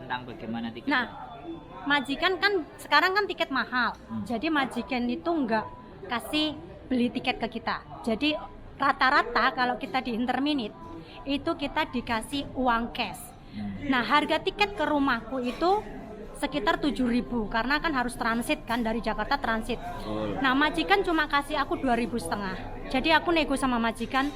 tentang bagaimana tiket. Nah, majikan kan sekarang kan tiket mahal. Jadi majikan itu nggak kasih beli tiket ke kita. Jadi rata-rata kalau kita di Interminute itu kita dikasih uang cash. Nah, harga tiket ke rumahku itu sekitar 7.000 karena kan harus transit kan, dari Jakarta transit. Nah, majikan cuma kasih aku 2.500. Jadi aku nego sama majikan,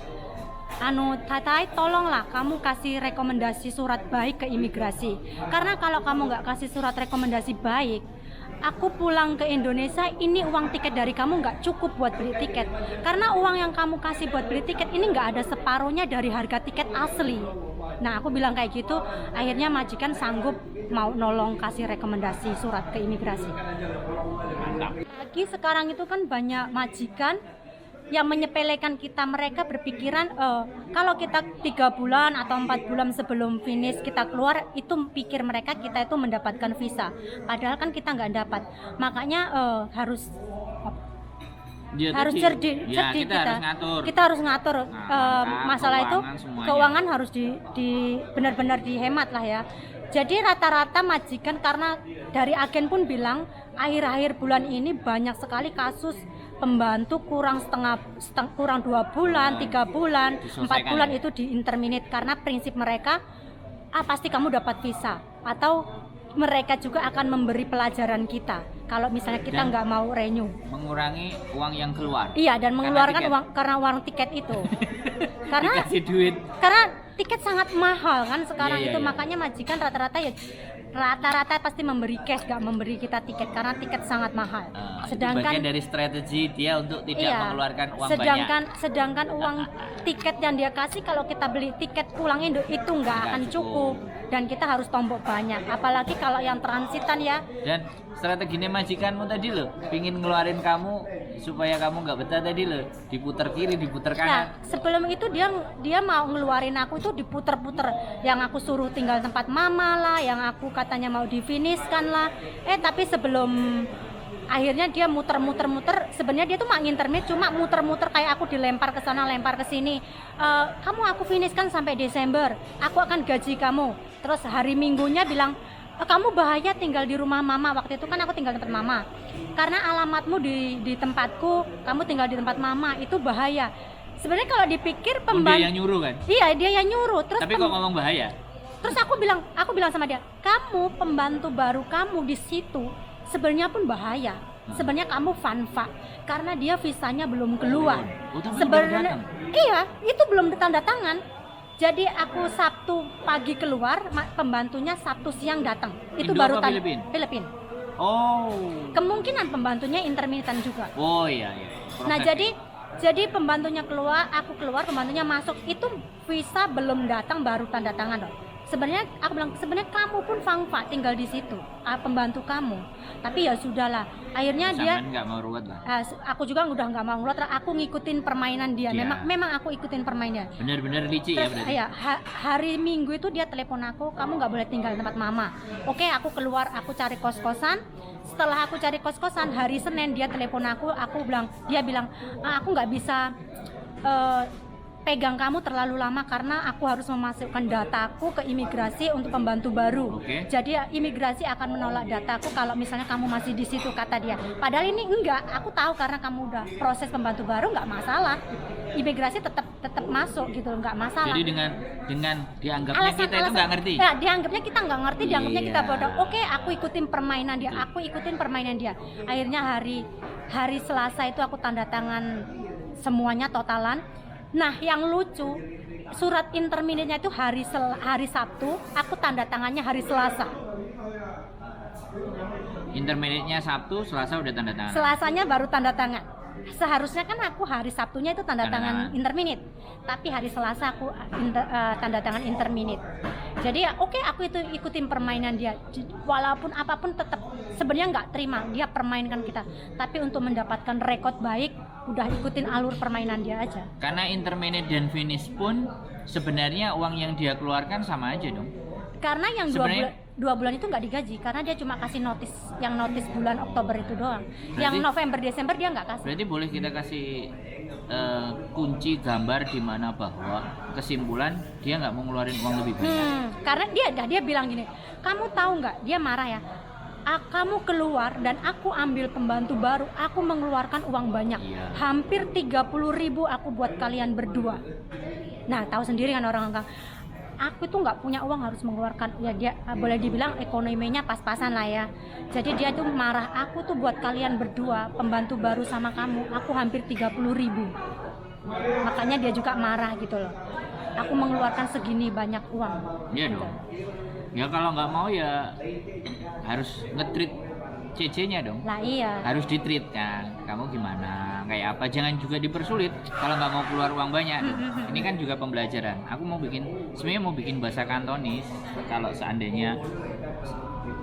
Tatai, tolonglah kamu kasih rekomendasi surat baik ke imigrasi. Karena kalau kamu nggak kasih surat rekomendasi baik, aku pulang ke Indonesia, ini uang tiket dari kamu nggak cukup buat beli tiket. Karena uang yang kamu kasih buat beli tiket ini nggak ada separuhnya dari harga tiket asli. Nah, aku bilang kayak gitu, akhirnya majikan sanggup mau nolong kasih rekomendasi surat ke imigrasi. Mantap. Lagi sekarang itu kan banyak majikan yang menyepelekan kita. Mereka berpikiran kalau kita 3 bulan atau 4 bulan sebelum finish kita keluar, itu pikir mereka kita itu mendapatkan visa, padahal kan kita nggak dapat. Makanya harus cerdik kita harus ngatur masalah itu, keuangan harus di benar-benar dihemat lah ya. Jadi rata-rata majikan, karena dari agen pun bilang akhir-akhir bulan ini banyak sekali kasus pembantu kurang 2 bulan, 3 bulan, 4 bulan itu di Interminate, karena prinsip mereka pasti kamu dapat visa, atau mereka juga akan memberi pelajaran kita kalau misalnya kita nggak mau renew, mengurangi uang yang keluar. Iya, dan mengeluarkan uang karena uang tiket itu. Karena dikasih duit. Karena tiket sangat mahal kan sekarang Iya. Makanya majikan rata-rata pasti memberi cash, nggak memberi kita tiket karena tiket sangat mahal. Sedangkan bagian dari strategi dia untuk tidak mengeluarkan uang banyak. Sedangkan uang tiket yang dia kasih kalau kita beli tiket pulang Indo itu nggak akan cukup, dan kita harus tombok banyak. Apalagi kalau yang transitan ya. Dan strateginya majikanmu tadi loh, pingin ngeluarin kamu supaya kamu nggak betah tadi loh, diputer kiri, diputer kanan. Nah, sebelum itu dia mau ngeluarin aku itu diputer-puter, yang aku suruh tinggal tempat mama lah, yang aku katanya mau difinishkan lah. Tapi sebelum akhirnya dia muter-muter, sebenarnya dia tuh mau ngintermit, cuma muter-muter kayak aku dilempar ke sana, lempar ke sini. Kamu aku finishkan sampai Desember, aku akan gaji kamu. Terus hari Minggunya bilang, kamu bahaya tinggal di rumah mama. Waktu itu kan aku tinggal di tempat mama, karena alamatmu di tempatku, kamu tinggal di tempat mama, itu bahaya. Sebenarnya kalau dipikir dia yang nyuruh kan? Iya, dia yang nyuruh. Terus tapi kok ngomong bahaya? Terus aku bilang sama dia, kamu pembantu baru kamu di situ sebenarnya pun bahaya. Sebenarnya kamu fanfa karena dia visanya belum keluar. Sebenarnya iya, itu belum tanda tangan. Jadi aku Sabtu pagi keluar, pembantunya Sabtu siang datang. Itu Indo baru Filipina. Kemungkinan pembantunya intermiten juga. Iya. Nah, jadi pembantunya keluar, aku keluar, pembantunya masuk. Itu visa belum datang baru tanda tangan dong. Sebenarnya aku bilang, sebenarnya kamu pun fangfa tinggal di situ, pembantu kamu. Tapi ya sudahlah. Akhirnya dia nggak mau ruwet lah. Aku juga udah nggak mau ruwet. Aku ngikutin permainan dia. Memang aku ikutin permainannya. Bener-bener licik ya berarti. Hari Minggu itu dia telepon aku, kamu nggak boleh tinggal di tempat mama. Oke, aku keluar, aku cari kos-kosan. Setelah aku cari kos-kosan, hari Senin dia telepon aku bilang, aku nggak bisa pegang kamu terlalu lama karena aku harus memasukkan dataku ke imigrasi untuk pembantu baru. Jadi imigrasi akan menolak dataku kalau misalnya kamu masih di situ, kata dia. Padahal ini enggak, aku tahu karena kamu udah proses pembantu baru, nggak masalah. Imigrasi tetap masuk gitu, nggak masalah. Jadi dengan dianggapnya kita itu nggak ngerti. Ya, dianggapnya kita nggak ngerti, dianggapnya kita bodoh. Oke, aku ikutin permainan dia. Akhirnya hari Selasa itu aku tanda tangan semuanya totalan. Nah, yang lucu, surat interminate-nya itu hari Sabtu, aku tanda tangannya hari Selasa. Interminate-nya Sabtu, Selasa udah tanda tangan. Selasanya baru tanda tangan. Seharusnya kan aku hari Sabtunya itu tanda tangan interminate, tapi hari Selasa aku tanda tangan interminate. Jadi oke, aku itu ikutin permainan dia. Walaupun apapun tetap sebenarnya nggak terima, dia permainkan kita. Tapi untuk mendapatkan rekod baik, udah ikutin alur permainan dia aja. Karena interminate dan finish pun sebenarnya uang yang dia keluarkan sama aja dong. Karena yang 2 bulan itu nggak digaji karena dia cuma kasih notis bulan Oktober itu doang. Yang Berarti- November Desember dia nggak kasih. Berarti boleh kita kasih kunci gambar di mana bahwa kesimpulan dia nggak mau ngeluarin uang lebih banyak. Karena dia bilang gini, kamu tahu nggak, dia marah ya, kamu keluar dan aku ambil pembantu baru, aku mengeluarkan uang banyak, Iya. hampir 30.000 aku buat kalian berdua. Nah tahu sendiri kan orang-orang, aku tuh nggak punya uang harus mengeluarkan, ya dia boleh dibilang ekonominya pas-pasan lah ya. Jadi dia tuh marah, aku tuh buat kalian berdua pembantu baru sama kamu, aku hampir 30.000. Makanya dia juga marah gitu loh, aku mengeluarkan segini banyak uang. Iya Gitu. dong. Ya kalau nggak mau ya harus nge-treat CC-nya dong. Lah iya. Harus di-treat kan. Kamu gimana? Kayak apa? Jangan juga dipersulit kalau nggak mau keluar uang banyak. Ini kan juga pembelajaran. Aku sebenarnya mau bikin bahasa kantonis. Kalau seandainya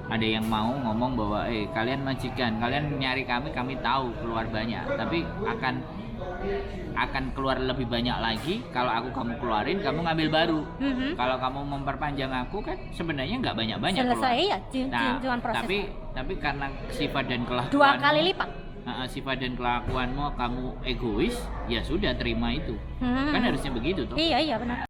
ada yang mau ngomong bahwa kalian majikan, kalian nyari kami tahu keluar banyak, tapi akan keluar lebih banyak lagi kalau kamu keluarin, kamu ngambil baru. Kalau kamu memperpanjang aku kan sebenarnya nggak banyak-banyak Selesai keluar. ya, cuman proses. Tapi karena sifat dan kelakuan 2 kali lipat. Sifat dan kelakuanmu kamu egois, ya sudah terima itu. Kan harusnya begitu toh. Iya benar.